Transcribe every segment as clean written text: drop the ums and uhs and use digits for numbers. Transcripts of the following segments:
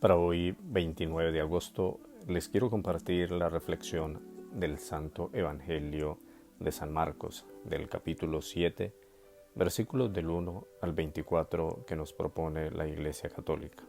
Para hoy, 29 de agosto, les quiero compartir la reflexión del Santo Evangelio de San Marcos, del capítulo 7, versículos del 1 al 24 que nos propone la Iglesia Católica.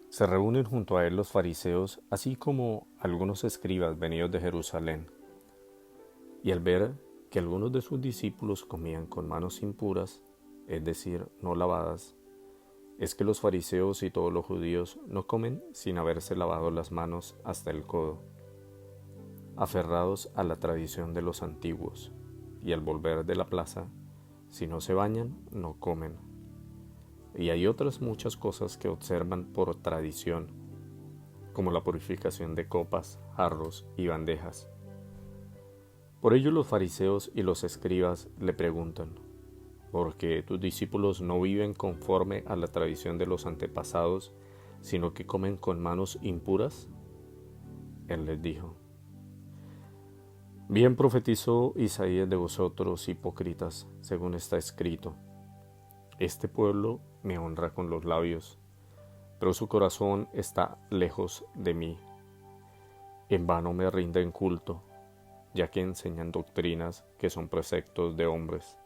Se reúnen junto a él los fariseos, así como algunos escribas venidos de Jerusalén, y al ver que algunos de sus discípulos comían con manos impuras, es decir, no lavadas, es que los fariseos y todos los judíos no comen sin haberse lavado las manos hasta el codo, aferrados a la tradición de los antiguos, y al volver de la plaza, si no se bañan, no comen. Y hay otras muchas cosas que observan por tradición, como la purificación de copas, jarros y bandejas. Por ello los fariseos y los escribas le preguntan: ¿por qué tus discípulos no viven conforme a la tradición de los antepasados, sino que comen con manos impuras? Él les dijo: bien profetizó Isaías de vosotros, hipócritas, según está escrito: este pueblo me honra con los labios, pero su corazón está lejos de mí. En vano me rinden culto, ya que enseñan doctrinas que son preceptos de hombres.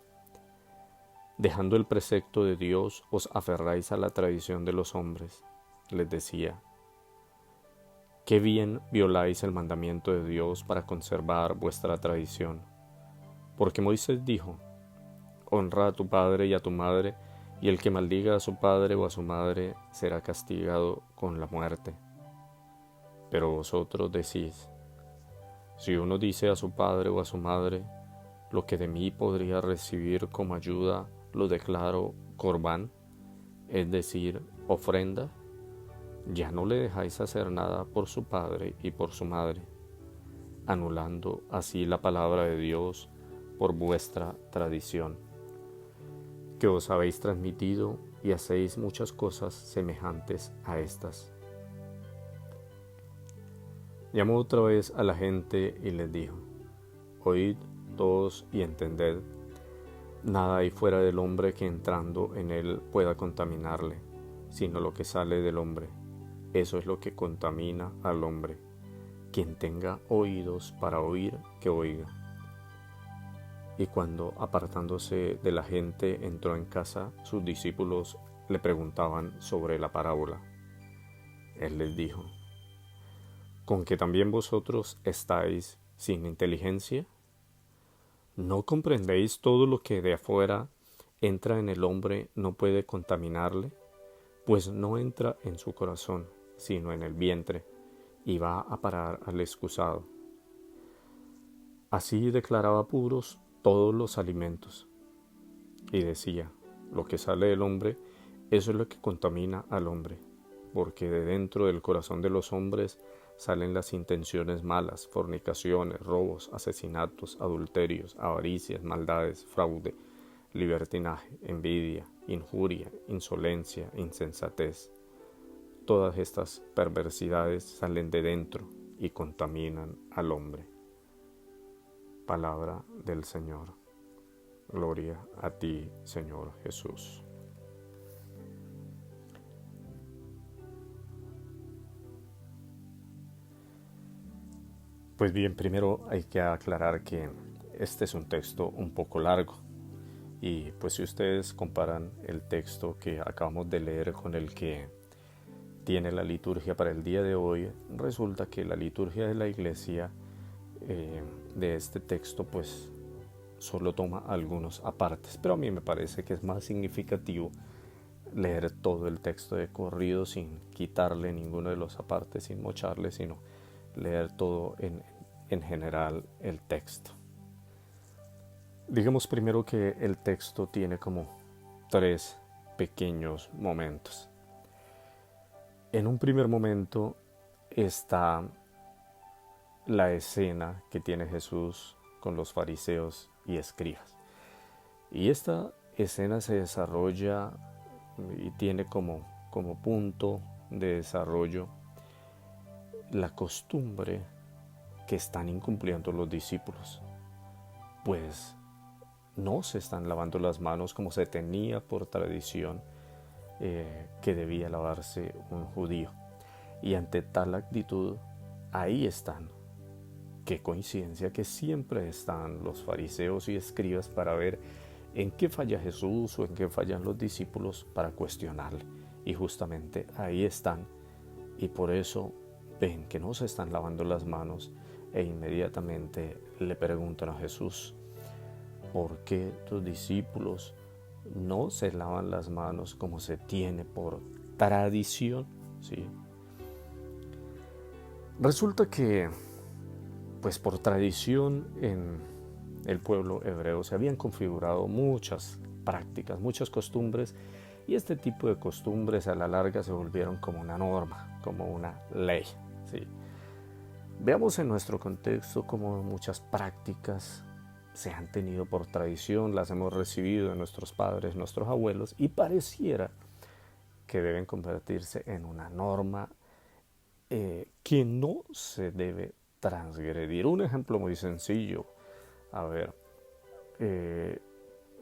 Dejando el precepto de Dios, os aferráis a la tradición de los hombres. Les decía: qué bien violáis el mandamiento de Dios para conservar vuestra tradición. Porque Moisés dijo: honra a tu padre y a tu madre, y el que maldiga a su padre o a su madre será castigado con la muerte. Pero vosotros decís: si uno dice a su padre o a su madre, lo que de mí podría recibir como ayuda lo declaro corbán, es decir, ofrenda, ya no le dejáis hacer nada por su padre y por su madre, anulando así la palabra de Dios por vuestra tradición, que os habéis transmitido, y hacéis muchas cosas semejantes a estas. Llamó otra vez a la gente y les dijo: oíd todos y entended. Nada hay fuera del hombre que entrando en él pueda contaminarle, sino lo que sale del hombre. Eso es lo que contamina al hombre. Quien tenga oídos para oír, que oiga. Y cuando, apartándose de la gente, entró en casa, sus discípulos le preguntaban sobre la parábola. Él les dijo: ¿con que también vosotros estáis sin inteligencia? ¿No comprendéis todo lo que de afuera entra en el hombre no puede contaminarle? Pues no entra en su corazón, sino en el vientre, y va a parar al excusado. Así declaraba puros todos los alimentos. Y decía: lo que sale del hombre, eso es lo que contamina al hombre, porque de dentro del corazón de los hombres salen las intenciones malas, fornicaciones, robos, asesinatos, adulterios, avaricias, maldades, fraude, libertinaje, envidia, injuria, insolencia, insensatez. Todas estas perversidades salen de dentro y contaminan al hombre. Palabra del Señor. Gloria a ti, Señor Jesús. Pues bien, primero hay que aclarar que este es un texto un poco largo, y pues si ustedes comparan el texto que acabamos de leer con el que tiene la liturgia para el día de hoy, resulta que la liturgia de la Iglesia de este texto pues solo toma algunos apartes, pero a mí me parece que es más significativo leer todo el texto de corrido sin quitarle ninguno de los apartes, sin mocharle, sino leer todo en general el texto. Digamos primero que el texto tiene como tres pequeños momentos. En un primer momento está la escena que tiene Jesús con los fariseos y escribas. Y esta escena se desarrolla y tiene como punto de desarrollo la costumbre que están incumpliendo los discípulos, pues no se están lavando las manos como se tenía por tradición que debía lavarse un judío. Y ante tal actitud, ahí están. Qué coincidencia que siempre están los fariseos y escribas para ver en qué falla Jesús o en qué fallan los discípulos para cuestionarle. Y justamente ahí están. Y por eso ven que no se están lavando las manos e inmediatamente le preguntan a Jesús: ¿por qué tus discípulos no se lavan las manos como se tiene por tradición? ¿Sí? Resulta que, pues por tradición en el pueblo hebreo se habían configurado muchas prácticas, muchas costumbres, y este tipo de costumbres a la larga se volvieron como una norma, como una ley. ¿Sí? Veamos en nuestro contexto cómo muchas prácticas se han tenido por tradición, las hemos recibido de nuestros padres, nuestros abuelos, y pareciera que deben convertirse en una norma que no se debe transgredir. Un ejemplo muy sencillo. A ver,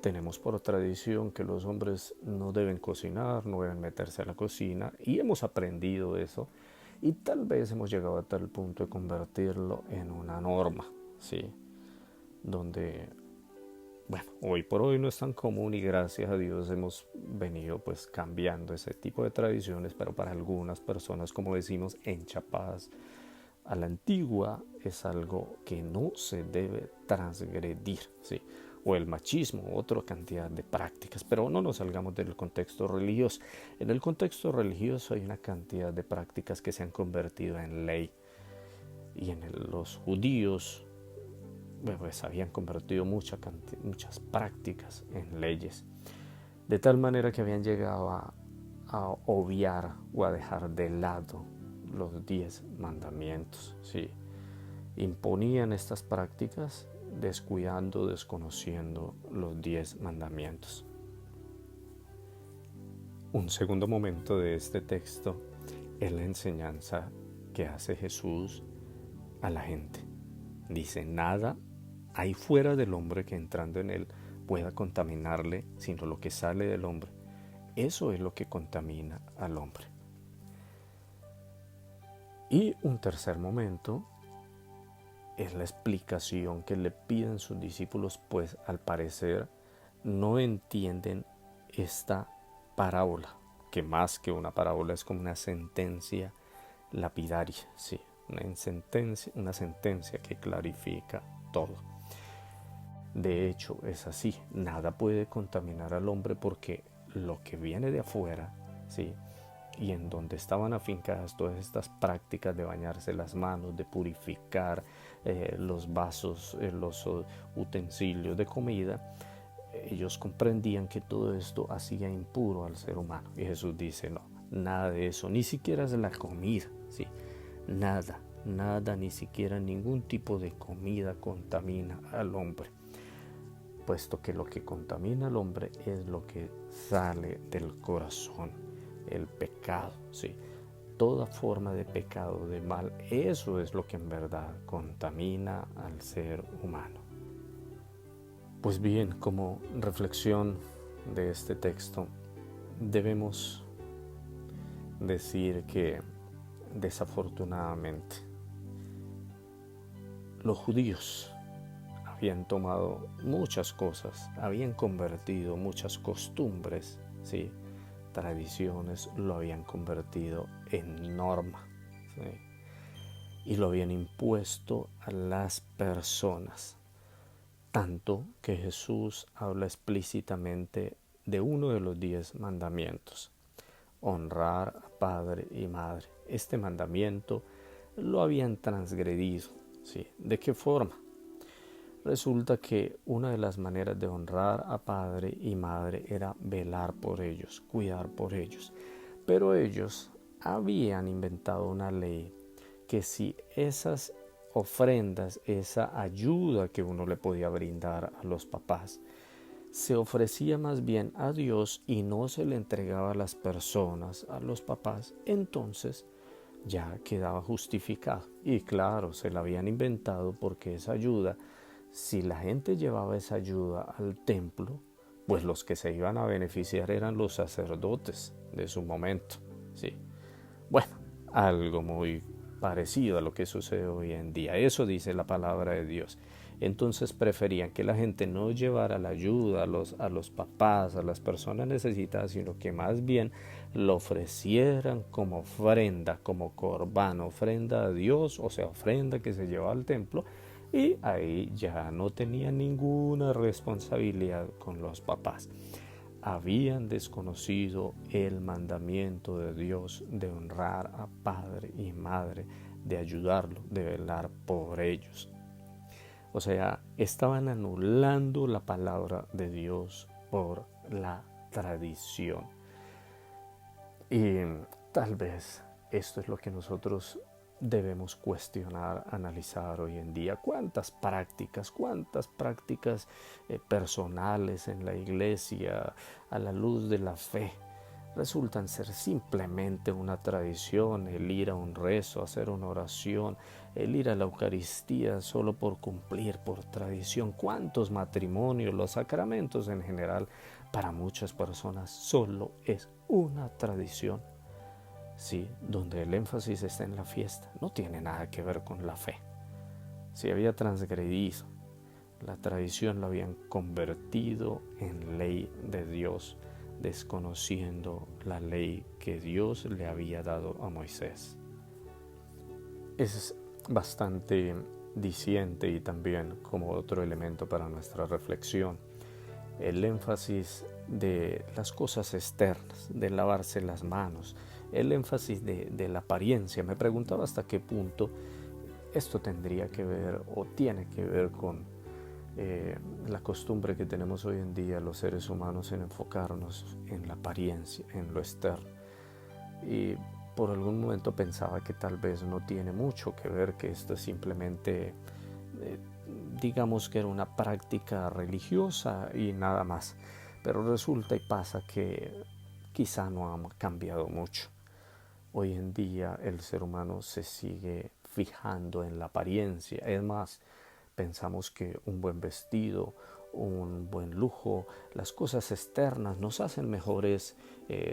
tenemos por tradición que los hombres no deben cocinar, no deben meterse a la cocina, y hemos aprendido eso, y tal vez hemos llegado a tal punto de convertirlo en una norma, ¿sí? Donde, bueno, hoy por hoy no es tan común y gracias a Dios hemos venido pues cambiando ese tipo de tradiciones, pero para algunas personas, como decimos, enchapadas a la antigua, es algo que no se debe transgredir, ¿sí? O el machismo, otra cantidad de prácticas, pero no nos salgamos del contexto religioso. En el contexto religioso hay una cantidad de prácticas que se han convertido en ley, y en los judíos pues habían convertido muchas prácticas en leyes, de tal manera que habían llegado a obviar o a dejar de lado los 10 mandamientos, ¿sí? Imponían estas prácticas descuidando, desconociendo los 10 mandamientos. Un segundo momento de este texto es la enseñanza que hace Jesús a la gente. Dice: nada hay fuera del hombre que entrando en él pueda contaminarle, sino lo que sale del hombre. Eso es lo que contamina al hombre. Y un tercer momento es la explicación que le piden sus discípulos, pues al parecer no entienden esta parábola, que más que una parábola es como una sentencia lapidaria, ¿sí? Una sentencia que clarifica todo. De hecho, es así, nada puede contaminar al hombre porque lo que viene de afuera, ¿sí? Y en donde estaban afincadas todas estas prácticas de bañarse las manos, de purificar los vasos, los utensilios de comida, ellos comprendían que todo esto hacía impuro al ser humano. Y Jesús dice: no, nada de eso, ni siquiera es la comida, ¿sí? Nada, ni siquiera ningún tipo de comida contamina al hombre, puesto que lo que contamina al hombre es lo que sale del corazón, el pecado, ¿sí? Toda forma de pecado, de mal, eso es lo que en verdad contamina al ser humano. Pues bien, como reflexión de este texto, debemos decir que desafortunadamente los judíos habían tomado muchas cosas, habían convertido muchas costumbres, ¿sí? Tradiciones, lo habían convertido en norma, ¿sí? Y lo habían impuesto a las personas, tanto que Jesús habla explícitamente de uno de los 10 mandamientos: honrar a padre y madre. Este mandamiento lo habían transgredido, ¿sí? ¿De qué forma? Resulta que una de las maneras de honrar a padre y madre era velar por ellos, cuidar por ellos. Pero ellos habían inventado una ley que si esas ofrendas, esa ayuda que uno le podía brindar a los papás, se ofrecía más bien a Dios y no se le entregaba a las personas, a los papás, entonces ya quedaba justificado. Y claro, se la habían inventado porque esa ayuda, si la gente llevaba esa ayuda al templo, pues los que se iban a beneficiar eran los sacerdotes de su momento, ¿sí? Bueno, algo muy parecido a lo que sucede hoy en día. Eso dice la palabra de Dios. Entonces preferían que la gente no llevara la ayuda a los papás, a las personas necesitadas, sino que más bien lo ofrecieran como ofrenda, como corbán, ofrenda a Dios, o sea, ofrenda que se llevaba al templo, y ahí ya no tenían ninguna responsabilidad con los papás. Habían desconocido el mandamiento de Dios de honrar a padre y madre, de ayudarlo, de velar por ellos. O sea, estaban anulando la palabra de Dios por la tradición. Y tal vez esto es lo que nosotros debemos cuestionar, analizar hoy en día. Cuántas prácticas personales en la iglesia a la luz de la fe resultan ser simplemente una tradición, el ir a un rezo, hacer una oración, el ir a la Eucaristía solo por cumplir, por tradición. ¿Cuántos matrimonios, los sacramentos en general, para muchas personas solo es una tradición? Sí, donde el énfasis está en la fiesta, no tiene nada que ver con la fe. Si había transgredido la tradición, la habían convertido en ley de Dios, desconociendo la ley que Dios le había dado a Moisés. Es bastante diciente y también como otro elemento para nuestra reflexión, el énfasis de las cosas externas, de lavarse las manos, el énfasis de la apariencia. Me preguntaba hasta qué punto esto tendría que ver o tiene que ver con la costumbre que tenemos hoy en día los seres humanos en enfocarnos en la apariencia, en lo externo. Y por algún momento pensaba que tal vez no tiene mucho que ver, que esto es simplemente, digamos que era una práctica religiosa y nada más. Pero resulta y pasa que quizá no ha cambiado mucho. Hoy en día el ser humano se sigue fijando en la apariencia. Es más, pensamos que un buen vestido, un buen lujo, las cosas externas nos hacen mejores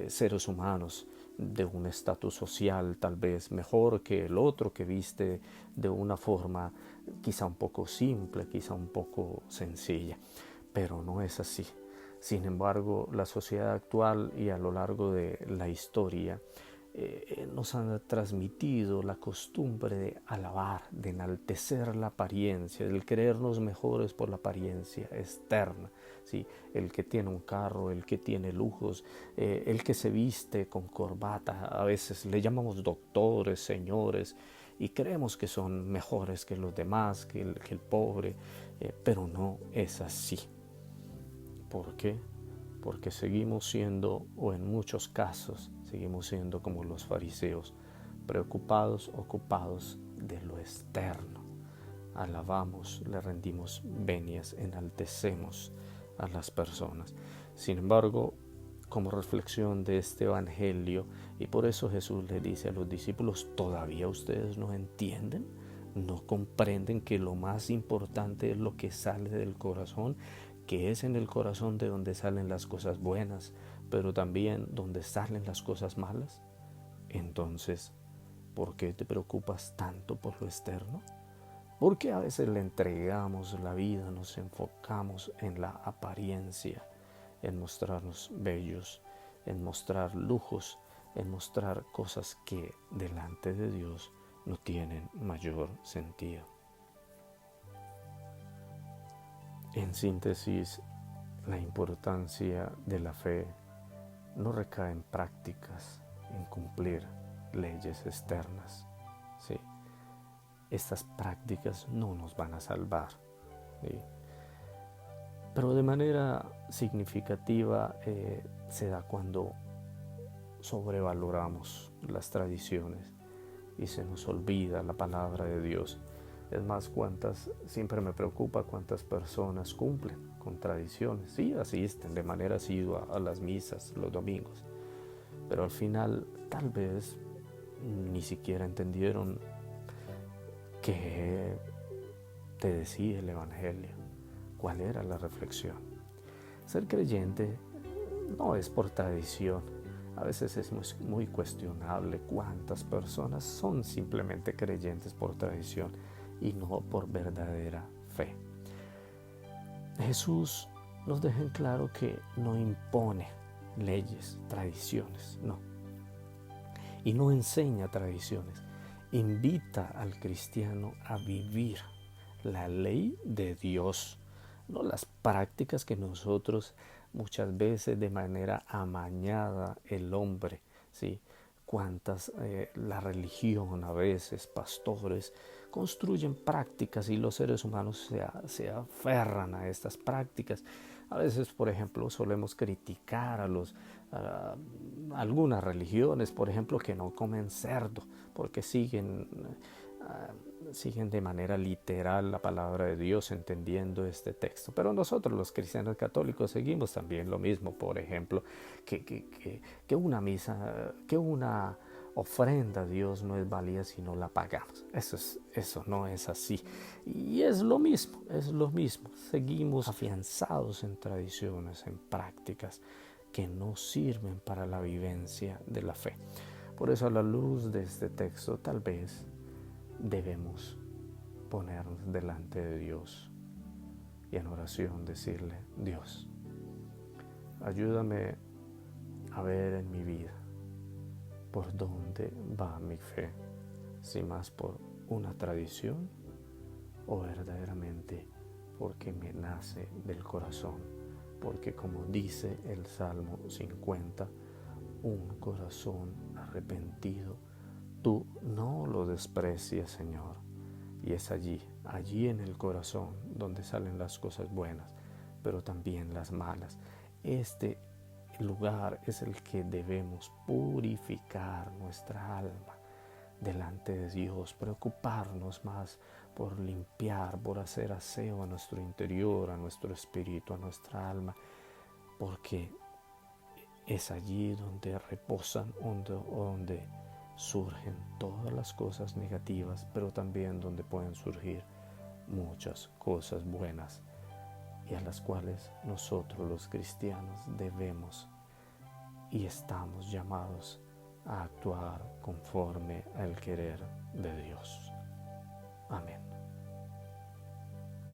seres humanos, de un estatus social tal vez mejor que el otro que viste de una forma quizá un poco simple, quizá un poco sencilla, pero no es así. Sin embargo, la sociedad actual y a lo largo de la historia nos han transmitido la costumbre de alabar, de enaltecer la apariencia, del creernos mejores por la apariencia externa. ¿Sí? El que tiene un carro, el que tiene lujos, el que se viste con corbata, a veces le llamamos doctores, señores, y creemos que son mejores que los demás, que el pobre, pero no es así. ¿Por qué? Porque seguimos siendo, o en muchos casos, seguimos siendo como los fariseos, preocupados, ocupados de lo externo. Alabamos, le rendimos venias, enaltecemos a las personas. Sin embargo, como reflexión de este evangelio, y por eso Jesús le dice a los discípulos, ¿todavía ustedes no entienden? ¿No comprenden que lo más importante es lo que sale del corazón? Que es en el corazón de donde salen las cosas buenas, pero también donde salen las cosas malas. Entonces, ¿por qué te preocupas tanto por lo externo? ¿Por qué a veces le entregamos la vida, nos enfocamos en la apariencia, en mostrarnos bellos, en mostrar lujos, en mostrar cosas que delante de Dios no tienen mayor sentido? En síntesis, la importancia de la fe no recae en prácticas, en cumplir leyes externas. ¿Sí? Estas prácticas no nos van a salvar. ¿Sí? Pero de manera significativa se da cuando sobrevaloramos las tradiciones y se nos olvida la palabra de Dios. Es más, siempre me preocupa cuántas personas cumplen con tradiciones. Sí, asisten de manera asidua a las misas los domingos, pero al final tal vez ni siquiera entendieron qué te decía el Evangelio, cuál era la reflexión. Ser creyente no es por tradición. A veces es muy cuestionable cuántas personas son simplemente creyentes por tradición y no por verdadera fe. Jesús nos deja en claro que no impone leyes, tradiciones, no. Y no enseña tradiciones. Invita al cristiano a vivir la ley de Dios, no las prácticas que nosotros muchas veces de manera amañada el hombre, ¿sí? Cuántas la religión a veces, pastores, construyen prácticas y los seres humanos se aferran a estas prácticas. A veces, por ejemplo, solemos criticar a algunas religiones, por ejemplo, que no comen cerdo, porque siguen de manera literal la palabra de Dios entendiendo este texto. Pero nosotros los cristianos católicos seguimos también lo mismo, por ejemplo, que una misa, que una ofrenda a Dios no es válida si no la pagamos. Eso no es así. Y es lo mismo. Seguimos afianzados en tradiciones, en prácticas que no sirven para la vivencia de la fe. Por eso, a la luz de este texto, tal vez debemos ponernos delante de Dios y en oración decirle: Dios, ayúdame a ver en mi vida por dónde va mi fe, si más por una tradición o verdaderamente porque me nace del corazón, porque como dice el Salmo 50, un corazón arrepentido tú no lo desprecias, Señor. Y es allí en el corazón donde salen las cosas buenas, pero también las malas. Este lugar es el que debemos purificar nuestra alma delante de Dios, preocuparnos más por limpiar, por hacer aseo a nuestro interior, a nuestro espíritu, a nuestra alma, porque es allí donde reposan, donde surgen todas las cosas negativas, pero también donde pueden surgir muchas cosas buenas y a las cuales nosotros los cristianos debemos y estamos llamados a actuar conforme al querer de Dios. Amén.